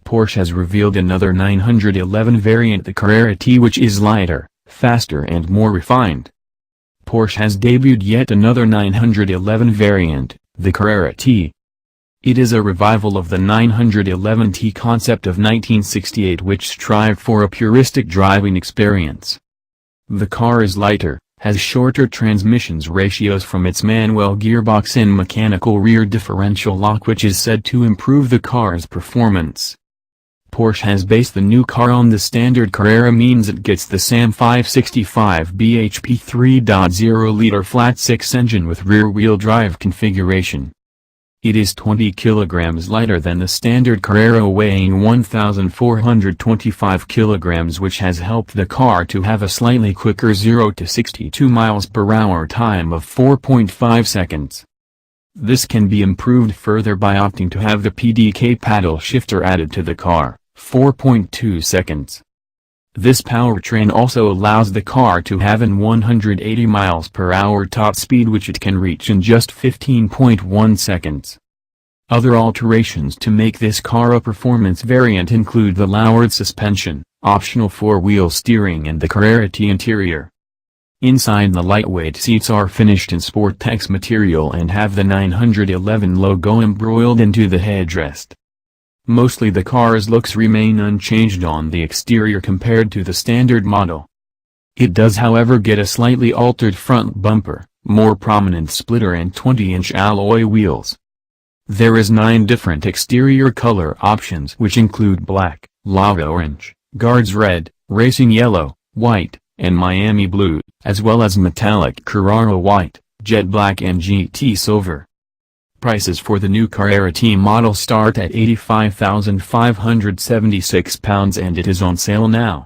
Porsche has revealed another 911 variant, the Carrera T, which is lighter, faster and more refined. Porsche has debuted yet another 911 variant, the Carrera T. It is a revival of the 911T concept of 1968, which strived for a puristic driving experience. The car is lighter, has shorter transmissions ratios from its manual gearbox and mechanical rear differential lock, which is said to improve the car's performance. Porsche has based the new car on the standard Carrera, means it gets the SAM 565 bhp 3.0-liter flat-six engine with rear-wheel drive configuration. It is 20 kilograms lighter than the standard Carrera, weighing 1,425 kilograms, which has helped the car to have a slightly quicker 0 to 62 miles per hour time of 4.5 seconds. This can be improved further by opting to have the PDK paddle shifter added to the car, 4.2 seconds. This powertrain also allows the car to have an 180 miles per hour top speed, which it can reach in just 15.1 seconds. Other alterations to make this car a performance variant include the lowered suspension, optional four-wheel steering, and the Carrera T interior. Inside, the lightweight seats are finished in Sportex material and have the 911 logo embroidered into the headrest. Mostly the car's looks remain unchanged on the exterior compared to the standard model. It does however get a slightly altered front bumper, more prominent splitter, and 20-inch alloy wheels. There is 9 different exterior color options, which include black, lava orange, guards red, racing yellow, white, and Miami blue, as well as metallic Carrara white, jet black, and GT silver. Prices for the new Carrera T model start at £85,576 and it is on sale now.